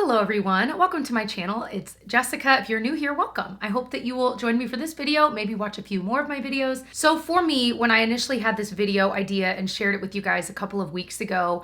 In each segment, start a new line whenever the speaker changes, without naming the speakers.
Hello everyone, welcome to my channel. It's Jessica. If you're new here, welcome. I hope that you will join me for this video, maybe watch a few more of my videos. So for me, when I initially had this video idea and shared it with you guys a couple of weeks ago,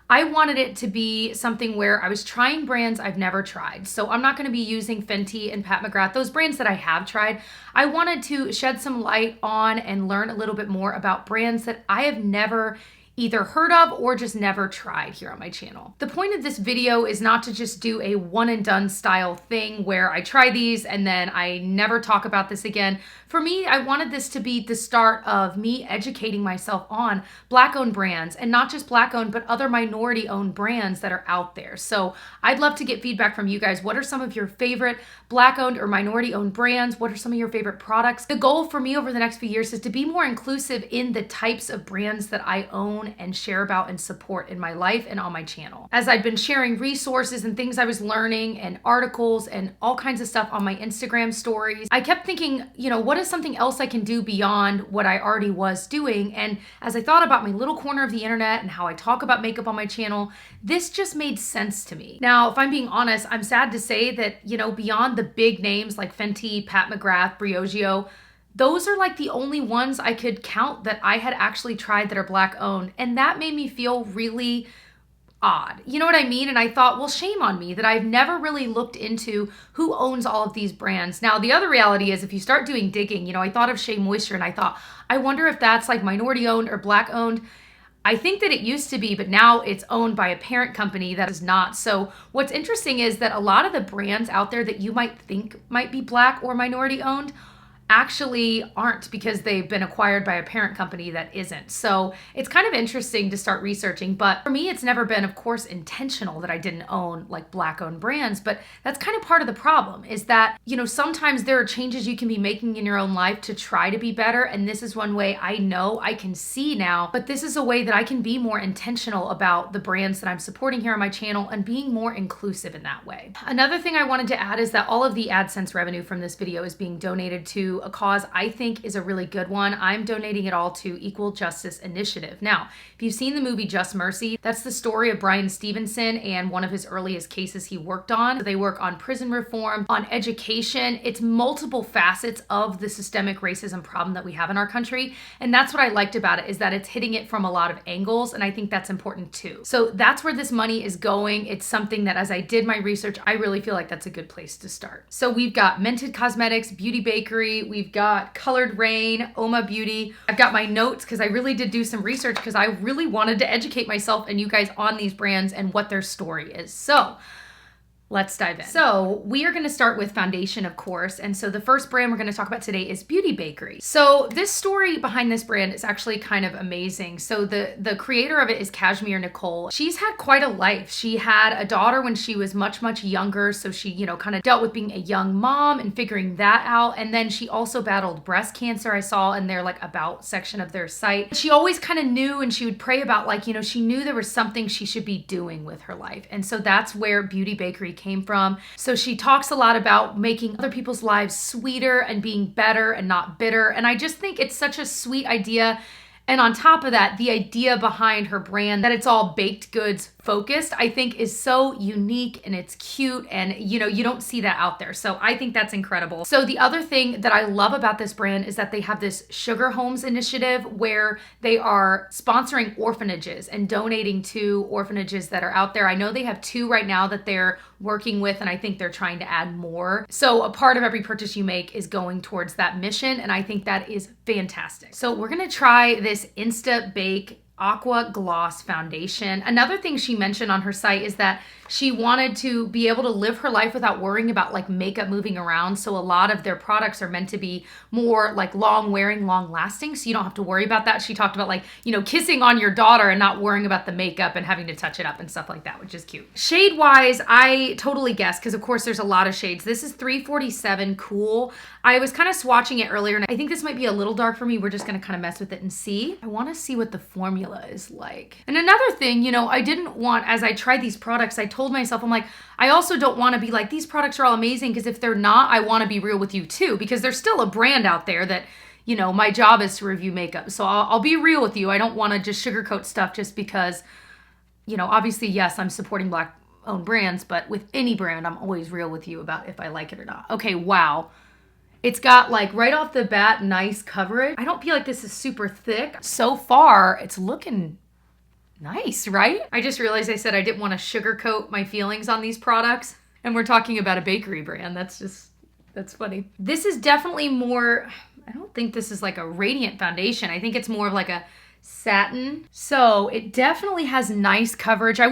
I wanted it to be something where I was trying brands I've never tried. So I'm not gonna be using Fenty and Pat McGrath, those brands that I have tried. I wanted to shed some light on and learn a little bit more about brands that I have never either heard of or just never tried here on my channel. The point of this video is not to just do a one and done style thing where I try these and then I never talk about this again. For me, I wanted this to be the start of me educating myself on Black-owned brands, and not just Black-owned, but other minority-owned brands that are out there. So I'd love to get feedback from you guys. What are some of your favorite Black-owned or minority-owned brands? What are some of your favorite products? The goal for me over the next few years is to be more inclusive in the types of brands that I own and share about and support in my life and on my channel. As I've been sharing resources and things I was learning and articles and all kinds of stuff on my Instagram stories, I kept thinking, what is something else I can do beyond what I already was doing? And as I thought about my little corner of the internet and how I talk about makeup on my channel, this just made sense to me. Now, if I'm being honest, I'm sad to say that, beyond the big names like Fenty, Pat McGrath, Briogeo, those are like the only ones I could count that I had actually tried that are Black owned. And that made me feel really odd. You know what I mean? And I thought, well, shame on me that I've never really looked into who owns all of these brands. Now, the other reality is if you start doing digging, I thought of Shea Moisture and I thought, I wonder if that's like minority owned or Black owned. I think that it used to be, but now it's owned by a parent company that is not. So what's interesting is that a lot of the brands out there that you might think might be Black or minority owned actually aren't, because they've been acquired by a parent company that isn't. So it's kind of interesting to start researching, but for me, it's never been, of course, intentional that I didn't own like Black owned brands, but that's kind of part of the problem is that, sometimes there are changes you can be making in your own life to try to be better. And this is one way I know I can see now, but this is a way that I can be more intentional about the brands that I'm supporting here on my channel and being more inclusive in that way. Another thing I wanted to add is that all of the AdSense revenue from this video is being donated to a cause I think is a really good one. I'm donating it all to Equal Justice Initiative. Now, if you've seen the movie Just Mercy, that's the story of Bryan Stevenson and one of his earliest cases he worked on. They work on prison reform, on education. It's multiple facets of the systemic racism problem that we have in our country. And that's what I liked about it, is that it's hitting it from a lot of angles. And I think that's important too. So that's where this money is going. It's something that as I did my research, I really feel like that's a good place to start. So we've got Mented Cosmetics, Beauty Bakerie, we've got Colored Raine, Uoma Beauty. I've got my notes because I really did do some research because I really wanted to educate myself and you guys on these brands and what their story is. So let's dive in. So we are gonna start with foundation, of course. And so the first brand we're gonna talk about today is Beauty Bakerie. So this story behind this brand is actually kind of amazing. So the creator of it is Cashmere Nicole. She's had quite a life. She had a daughter when she was much, much younger. So she, kind of dealt with being a young mom and figuring that out. And then she also battled breast cancer. I saw in their about section of their site. She always kind of knew, and she would pray about she knew there was something she should be doing with her life. And so that's where Beauty Bakerie came from. So she talks a lot about making other people's lives sweeter and being better and not bitter. And I just think it's such a sweet idea. And on top of that, the idea behind her brand, that it's all baked goods focused, I think is so unique and it's cute, and you don't see that out there. So I think that's incredible. So the other thing that I love about this brand is that they have this Sugar Homes initiative where they are sponsoring orphanages and donating to orphanages that are out there. I know they have 2 right now that they're working with, and I think they're trying to add more. So a part of every purchase you make is going towards that mission, and I think that is fantastic. So we're gonna try this Insta Bake Aqua Gloss Foundation. Another thing she mentioned on her site is that she wanted to be able to live her life without worrying about makeup moving around. So a lot of their products are meant to be more long wearing, long lasting. So you don't have to worry about that. She talked about kissing on your daughter and not worrying about the makeup and having to touch it up and stuff like that, which is cute. Shade wise, I totally guessed, because of course there's a lot of shades. This is 347 Cool. I was kind of swatching it earlier and I think this might be a little dark for me. We're just gonna kind of mess with it and see. I wanna see what the formula is like. And another thing, I didn't want, as I tried these products, I told myself, I also don't want to be these products are all amazing, because if they're not, I want to be real with you too, because there's still a brand out there that, my job is to review makeup. So I'll be real with you. I don't want to just sugarcoat stuff just because, obviously, yes, I'm supporting Black own brands, but with any brand, I'm always real with you about if I like it or not. Okay, wow. It's got like right off the bat, nice coverage. I don't feel like this is super thick. So far, it's looking nice, right? I just realized I said I didn't want to sugarcoat my feelings on these products. And we're talking about a bakery brand. That's funny. This is definitely more, I don't think this is like a radiant foundation. I think it's more of like a satin. So it definitely has nice coverage. I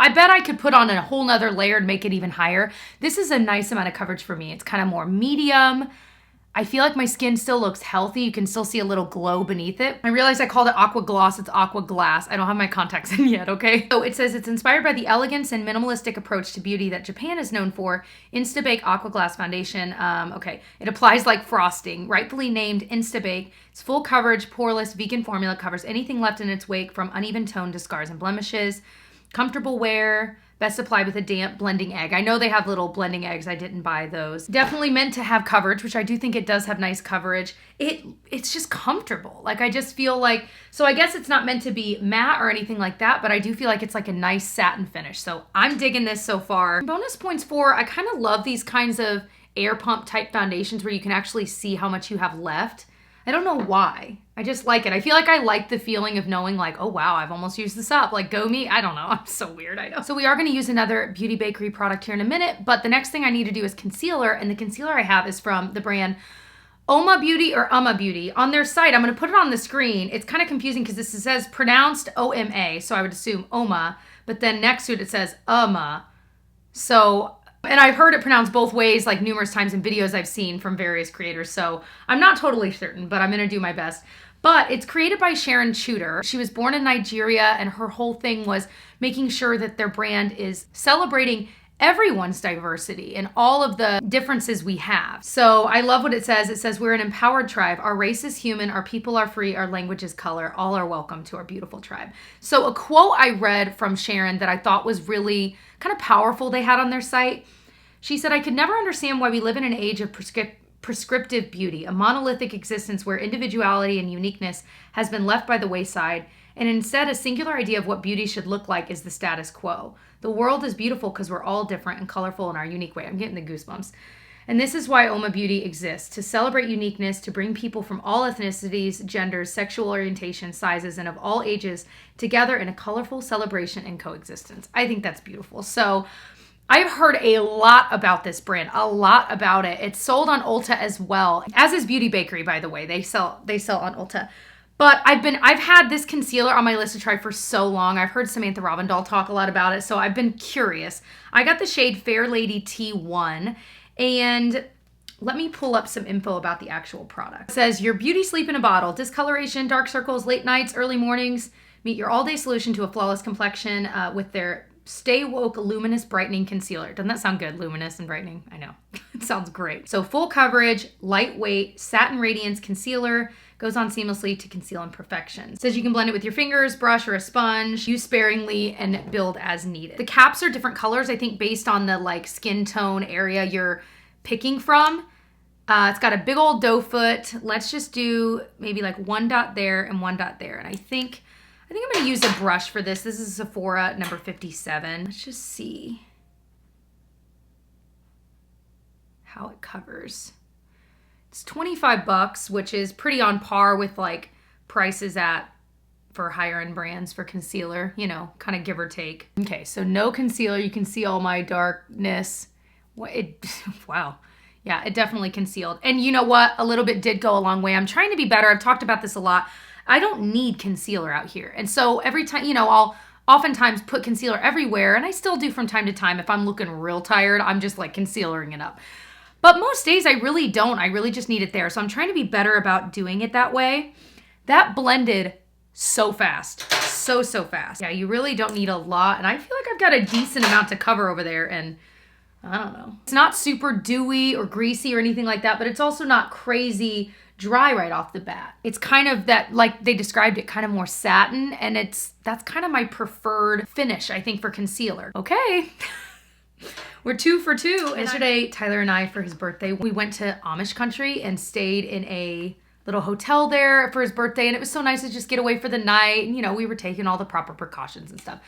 bet I could put on a whole nother layer and make it even higher. This is a nice amount of coverage for me. It's kind of more medium. I feel like my skin still looks healthy. You can still see a little glow beneath it. I realized I called it Aqua Gloss. It's Aqua Glass. I don't have my contacts in yet, okay? So it says it's inspired by the elegance and minimalistic approach to beauty that Japan is known for. Instabake Aqua Glass Foundation. Okay, it applies like frosting. Rightfully named Instabake. It's full coverage, poreless, vegan formula. Covers anything left in its wake from uneven tone to scars and blemishes. Comfortable wear. Best applied with a damp blending egg. I know they have little blending eggs. I didn't buy those. Definitely meant to have coverage, which I do think it does have nice coverage. It's just comfortable. Like I just feel like, so I guess it's not meant to be matte or anything like that, but I do feel like it's like a nice satin finish. So I'm digging this so far. Bonus points for, I kind of love these kinds of air pump type foundations where you can actually see how much you have left. I don't know why. I just like it. I feel like I like the feeling of knowing like, oh wow, I've almost used this up. Like go me. I don't know. I'm so weird. I know. So we are going to use another Beauty Bakerie product here in a minute, but the next thing I need to do is concealer. And the concealer I have is from the brand Uoma Beauty or Uoma Beauty. On their site, I'm going to put it on the screen. It's kind of confusing because this says pronounced O-M-A. So I would assume Uoma, but then next to it says Uoma. So, and I've heard it pronounced both ways like numerous times in videos I've seen from various creators. So I'm not totally certain, but I'm going to do my best. But it's created by Sharon Chuter. She was born in Nigeria and her whole thing was making sure that their brand is celebrating everyone's diversity and all of the differences we have. So I love what it says. It says, we're an empowered tribe. Our race is human. Our people are free. Our language is color. All are welcome to our beautiful tribe. So a quote I read from Sharon that I thought was really kind of powerful they had on their site. She said, I could never understand why we live in an age of prescriptive beauty, a monolithic existence where individuality and uniqueness has been left by the wayside, and instead a singular idea of what beauty should look like is the status quo. The world is beautiful because we're all different and colorful in our unique way. I'm getting the goosebumps. And this is why Uoma Beauty exists, to celebrate uniqueness, to bring people from all ethnicities, genders, sexual orientations, sizes, and of all ages together in a colorful celebration and coexistence. I think that's beautiful. So I've heard a lot about this brand, a lot about it. It's sold on Ulta as well, as is Beauty Bakerie, by the way. They sell on Ulta. But I've had this concealer on my list to try for so long. I've heard Samantha Robindahl talk a lot about it, so I've been curious. I got the shade Fair Lady T1, and let me pull up some info about the actual product. It says, your beauty sleep in a bottle, discoloration, dark circles, late nights, early mornings. Meet your all-day solution to a flawless complexion with their Stay Woke Luminous Brightening Concealer. Doesn't that sound good? Luminous and brightening. I know. It sounds great. So full coverage, lightweight, satin radiance concealer. Goes on seamlessly to conceal imperfections. Says you can blend it with your fingers, brush, or a sponge. Use sparingly and build as needed. The caps are different colors, I think, based on the like skin tone area you're picking from. It's got a big old doe foot. Let's just do maybe like one dot there and one dot there. And I think I'm going to use a brush for this. This is Sephora number 57. Let's just see how it covers. It's 25 bucks, which is pretty on par with like prices for higher end brands for concealer, you know, kind of give or take. Okay, so no concealer. You can see all my darkness. Wow. Yeah, it definitely concealed. And you know what? A little bit did go a long way. I'm trying to be better. I've talked about this a lot. I don't need concealer out here. And so every time, you know, I'll oftentimes put concealer everywhere, and I still do from time to time. If I'm looking real tired, I'm just like concealering it up. But most days I really don't. I really just need it there. So I'm trying to be better about doing it that way. That blended so fast. So fast. Yeah, you really don't need a lot. And I feel like I've got a decent amount to cover over there. And I don't know. It's not super dewy or greasy or anything like that, but it's also not crazy dry right off the bat. It's kind of that, like they described it, kind of more satin. And that's kind of my preferred finish, I think, for concealer. Okay. We're 2 for 2. Yesterday, Tyler and I, for his birthday, we went to Amish country and stayed in a little hotel there for his birthday. And it was so nice to just get away for the night. And, you know, we were taking all the proper precautions and stuff.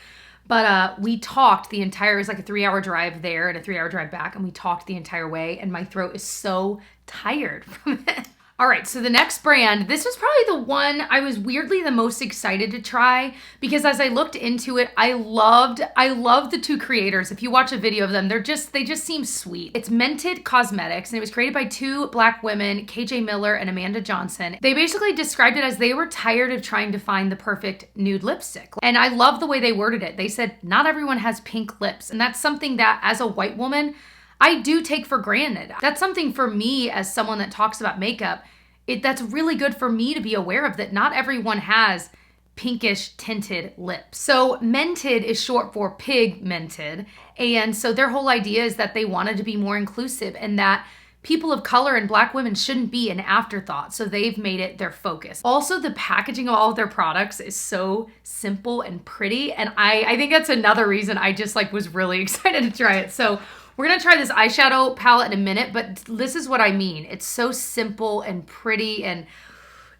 But we talked the entire, it was like a 3-hour drive there and a 3-hour drive back, and we talked the entire way, and my throat is so tired from it. All right, so the next brand, this was probably the one I was weirdly the most excited to try, because as I looked into it, I loved the two creators. If you watch a video of them, they just seem sweet. It's Mented Cosmetics, and it was created by two Black women, KJ Miller and Amanda Johnson. They basically described it as they were tired of trying to find the perfect nude lipstick. And I love the way they worded it. They said, not everyone has pink lips. And that's something that as a white woman, I do take for granted. That's something for me as someone that talks about makeup, that's really good for me to be aware of, that not everyone has pinkish tinted lips. So Mented is short for pigmented. And so their whole idea is that they wanted to be more inclusive and that people of color and Black women shouldn't be an afterthought. So they've made it their focus. Also, the packaging of all of their products is so simple and pretty. And I think that's another reason I just was really excited to try it. So we're gonna try this eyeshadow palette in a minute, but this is what I mean. It's so simple and pretty and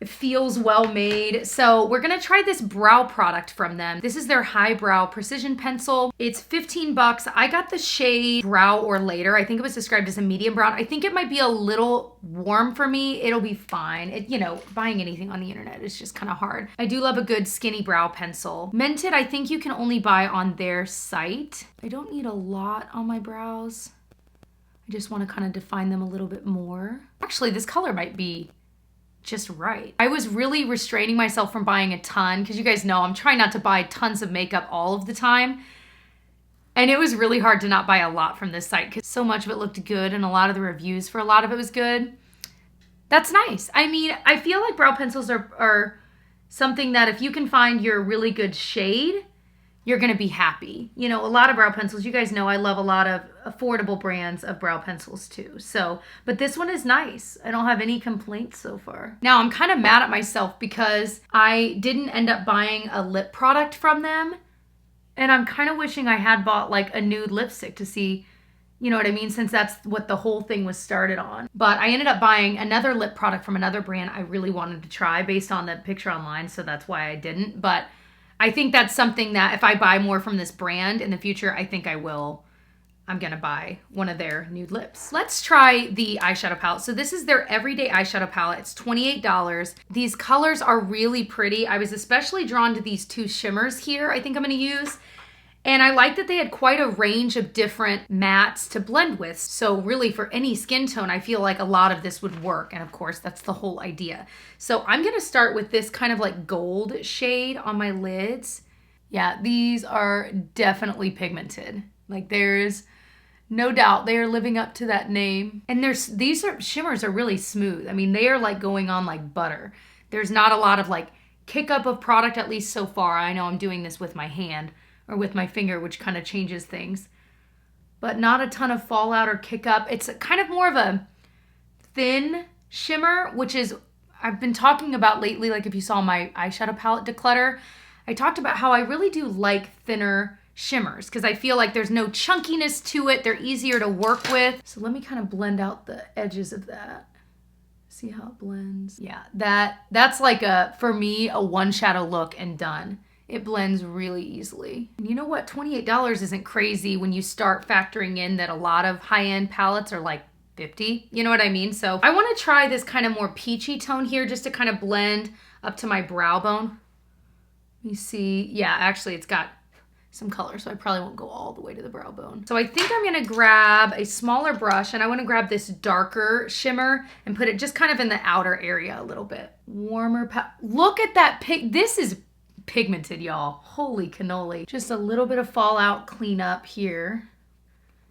it feels well made. So we're gonna try this brow product from them. This is their Highbrow Precision Pencil. It's 15 bucks. I got the shade Brow or Later. I think it was described as a medium brown. I think it might be a little warm for me. It'll be fine. Buying anything on the internet is just kind of hard. I do love a good skinny brow pencil. Mented, I think you can only buy on their site. I don't need a lot on my brows. I just want to kind of define them a little bit more. Actually, this color might be just right. I was really restraining myself from buying a ton because you guys know I'm trying not to buy tons of makeup all of the time. And it was really hard to not buy a lot from this site because so much of it looked good and a lot of the reviews for a lot of it was good. That's nice. I mean, I feel like brow pencils are something that if you can find your really good shade, you're gonna be happy. A lot of brow pencils, you guys know I love a lot of affordable brands of brow pencils too. But this one is nice. I don't have any complaints so far. Now I'm kind of mad at myself because I didn't end up buying a lip product from them. And I'm kind of wishing I had bought a nude lipstick to see, you know what I mean? Since that's what the whole thing was started on. But I ended up buying another lip product from another brand I really wanted to try based on the picture online. So that's why I didn't. But I think that's something that if I buy more from this brand in the future, I think I will. I'm gonna buy one of their nude lips. Let's try the eyeshadow palette. So this is their everyday eyeshadow palette. It's $28. These colors are really pretty. I was especially drawn to these two shimmers here I think I'm gonna use. And I like that they had quite a range of different mattes to blend with. So really for any skin tone, I feel like a lot of this would work. And of course, that's the whole idea. So I'm gonna start with this kind of gold shade on my lids. Yeah, these are definitely pigmented. There's no doubt they are living up to that name. And these shimmers are really smooth. I mean, they are going on like butter. There's not a lot of kick up of product, at least so far. I know I'm doing this with my hand or with my finger, which kind of changes things, but not a ton of fallout or kick up. It's kind of more of a thin shimmer, which is, I've been talking about lately, if you saw my eyeshadow palette declutter, I talked about how I really do like thinner shimmers because I feel like there's no chunkiness to it. They're easier to work with. So let me kind of blend out the edges of that. See how it blends? Yeah, that's for me, a one shadow look and done. It blends really easily. And you know what? $28 isn't crazy when you start factoring in that a lot of high-end palettes are $50. You know what I mean? So I want to try this kind of more peachy tone here just to kind of blend up to my brow bone. Let me see. Yeah, actually it's got some color, so I probably won't go all the way to the brow bone. So I think I'm gonna grab a smaller brush and I wanna grab this darker shimmer and put it just kind of in the outer area a little bit. Warmer, look at that this is pigmented, y'all. Holy cannoli. Just a little bit of fallout cleanup here.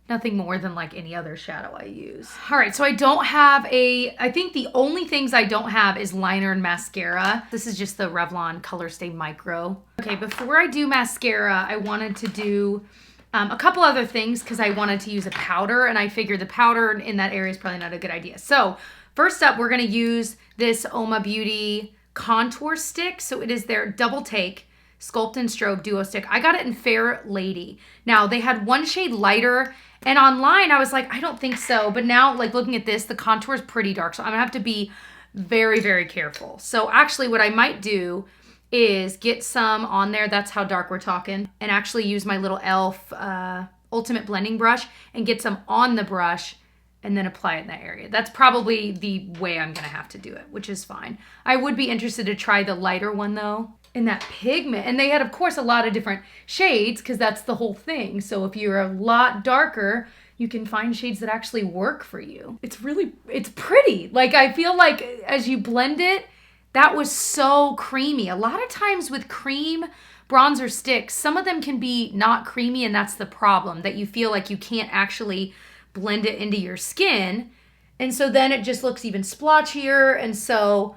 Nothing more than any other shadow I use. All right, so I don't have I think the only things I don't have is liner and mascara. This is just the Revlon Color Stay Micro. Okay, before I do mascara, I wanted to do a couple other things because I wanted to use a powder and I figured the powder in that area is probably not a good idea. So first up, we're gonna use this Uoma Beauty contour stick. So it is their Double Take Sculpt and Strobe Duo Stick. I got it in Fair Lady. Now they had one shade lighter and online I was like, I don't think so. But now looking at this, the contour is pretty dark. So I'm gonna have to be very, very careful. So actually what I might do is get some on there. That's how dark we're talking. And actually use my little e.l.f. Ultimate Blending Brush and get some on the brush and then apply it in that area. That's probably the way I'm gonna have to do it, which is fine. I would be interested to try the lighter one though. And that pigment, and they had of course a lot of different shades because that's the whole thing. So if you're a lot darker, you can find shades that actually work for you. It's pretty. Like I feel like as you blend it, that was so creamy. A lot of times with cream bronzer sticks, some of them can be not creamy, and that's the problem, that you feel like you can't actually blend it into your skin. And so then it just looks even splotchier. And so,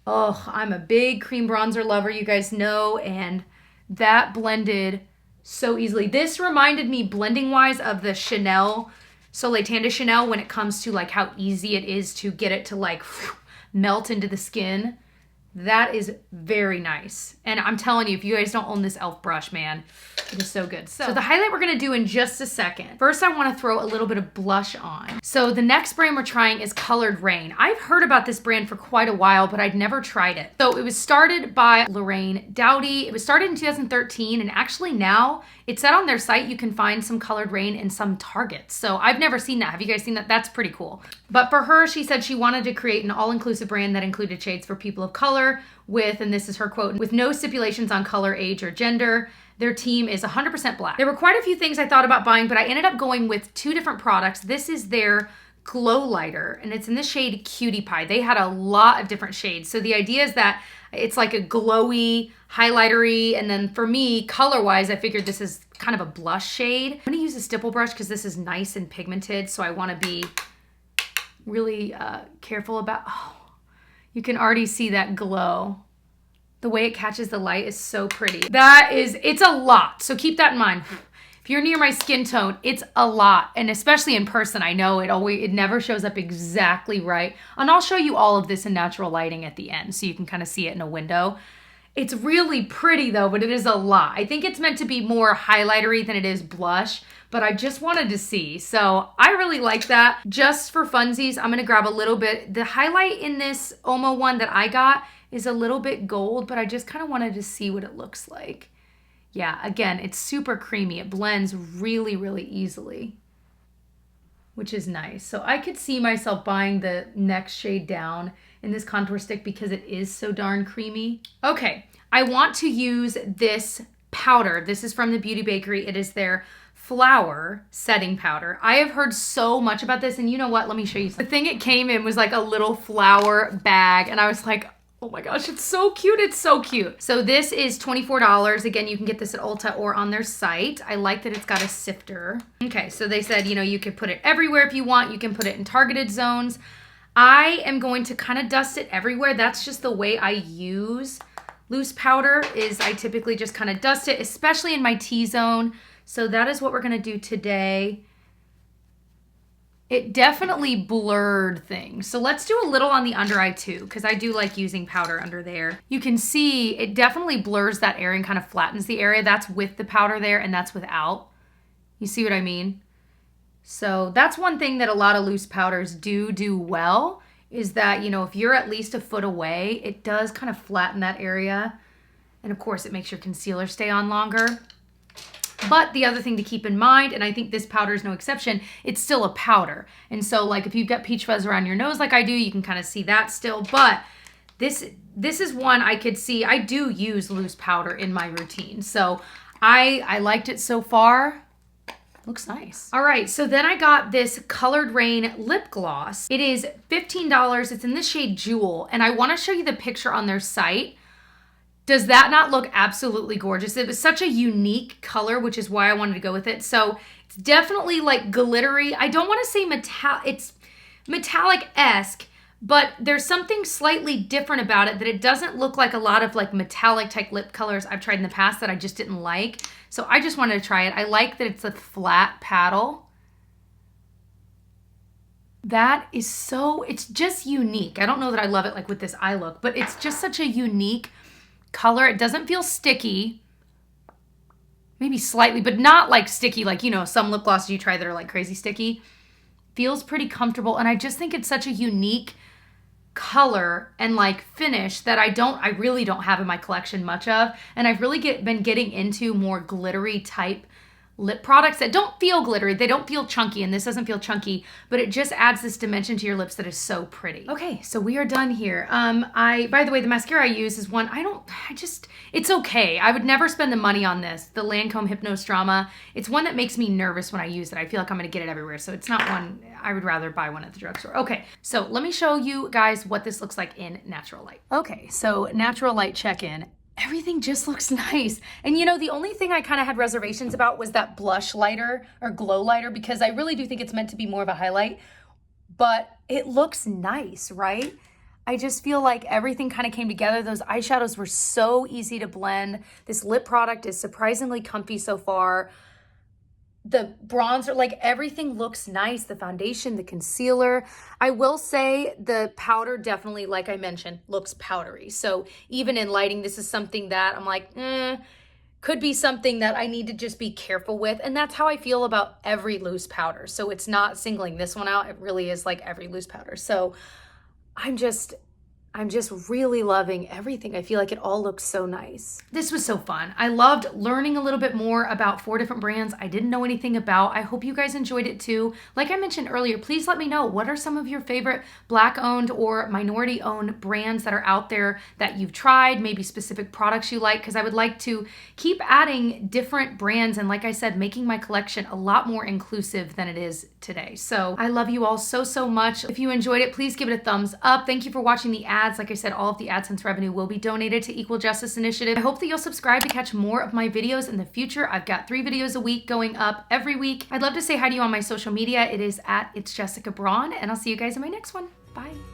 oh, I'm a big cream bronzer lover, you guys know, and that blended so easily. This reminded me blending wise of the Chanel, Soleil Tan de Chanel, when it comes to like how easy it is to get it to like melt into the skin. That is very nice. And I'm telling you, if you guys don't own this e.l.f. brush, man, it is so good. So the highlight we're gonna do in just a second. First, I wanna throw a little bit of blush on. So the next brand we're trying is Colored Raine. I've heard about this brand for quite a while, but I'd never tried it. So it was started by Lorraine Dowdy. It was started in 2013, and actually now, it said on their site you can find some Colored Raine in some Targets. So I've never seen that. Have you guys seen that? That's pretty cool. But for her, she said she wanted to create an all-inclusive brand that included shades for people of color with, and this is her quote, with no stipulations on color, age, or gender. Their team is 100% black. There were quite a few things I thought about buying, but I ended up going with two different products. This is their Glowlighter, and it's in the shade Cutie Pie. They had a lot of different shades. So the idea is that it's like a glowy, highlightery, and then for me, color-wise, I figured this is kind of a blush shade. I'm gonna use a stipple brush because this is nice and pigmented, so I wanna be really careful about, oh, you can already see that glow. The way it catches the light is so pretty. It's a lot, so keep that in mind. If you're near my skin tone, it's a lot, and especially in person, I know it never shows up exactly right. And I'll show you all of this in natural lighting at the end, so you can kind of see it in a window. It's really pretty though, but it is a lot. I think it's meant to be more highlightery than it is blush, but I just wanted to see. So I really like that. Just for funsies, I'm gonna grab a little bit. The highlight in this Uoma one that I got is a little bit gold, but I just kind of wanted to see what it looks like. Yeah, again, it's super creamy. It blends really, really easily, which is nice. So I could see myself buying the next shade down in this contour stick because it is so darn creamy. Okay, I want to use this powder. This is from the Beauty Bakerie. It is their Flower Setting Powder. I have heard so much about this, and you know what? Let me show you something. The thing it came in was like a little flower bag, and I was like, oh my gosh, it's so cute. It's so cute. So this is $24. Again, you can get this at Ulta or on their site. I like that it's got a sifter. Okay, so they said, you know, you could put it everywhere if you want. You can put it in targeted zones. I am going to kind of dust it everywhere. That's just the way I use loose powder, is I typically just kind of dust it, especially in my T-zone. So that is what we're gonna do today. It definitely blurred things. So let's do a little on the under eye too, because I do like using powder under there. You can see it definitely blurs that area and kind of flattens the area. That's with the powder there, and that's without. You see what I mean? So that's one thing that a lot of loose powders do well, is that, you know, if you're at least a foot away, it does kind of flatten that area. And of course it makes your concealer stay on longer. But the other thing to keep in mind, and I think this powder is no exception, it's still a powder. And so like if you've got peach fuzz around your nose like I do, you can kind of see that still. But this is one I could see. I do use loose powder in my routine. So I liked it so far. Looks nice. All right, so then I got this Colored Raine lip gloss. It is $15. It's in the shade Jewel, and I want to show you the picture on their site. Does that not look absolutely gorgeous? It was such a unique color, which is why I wanted to go with it. So it's definitely like glittery. I don't want to say it's metallic-esque, but there's something slightly different about it, that it doesn't look like a lot of like metallic type lip colors I've tried in the past that I just didn't like. So I just wanted to try it. I like that it's a flat paddle. That is so, it's just unique. I don't know that I love it like with this eye look, but it's just such a unique color. It doesn't feel sticky. Maybe slightly, but not like sticky like, you know, some lip glosses you try that are like crazy sticky. Feels pretty comfortable, and I just think it's such a unique color and like finish that I really don't have in my collection much of. And I've really been getting into more glittery type lip products that don't feel glittery. They don't feel chunky, and this doesn't feel chunky, but it just adds this dimension to your lips that is so pretty. Okay, so we are done here. By the way, the mascara I use is one, it's okay. I would never spend the money on this, the Lancome Hypnose Drama. It's one that makes me nervous when I use it. I feel like I'm gonna get it everywhere, so it's not one, I would rather buy one at the drugstore. Okay, so let me show you guys what this looks like in natural light. Okay, so natural light check-in. Everything just looks nice. And you know, the only thing I kind of had reservations about was that blush lighter or glow lighter, because I really do think it's meant to be more of a highlight, but it looks nice, right? I just feel like everything kind of came together. Those eyeshadows were so easy to blend. This lip product is surprisingly comfy so far. The bronzer, like everything looks nice. The foundation, the concealer. I will say the powder definitely, like I mentioned, looks powdery. So even in lighting, this is something that I'm like, could be something that I need to just be careful with. And that's how I feel about every loose powder. So it's not singling this one out. It really is like every loose powder. So I'm just really loving everything. I feel like it all looks so nice. This was so fun. I loved learning a little bit more about 4 different brands I didn't know anything about. I hope you guys enjoyed it too. Like I mentioned earlier, please let me know, what are some of your favorite Black-owned or minority-owned brands that are out there that you've tried, maybe specific products you like, because I would like to keep adding different brands and, like I said, making my collection a lot more inclusive than it is today. So I love you all so, so much. If you enjoyed it, please give it a thumbs up. Thank you for watching the ads. Like I said, all of the AdSense revenue will be donated to Equal Justice Initiative. I hope that you'll subscribe to catch more of my videos in the future. I've got 3 videos a week going up every week. I'd love to say hi to you on my social media. It is at It's Jessica Braun, and I'll see you guys in my next one. Bye.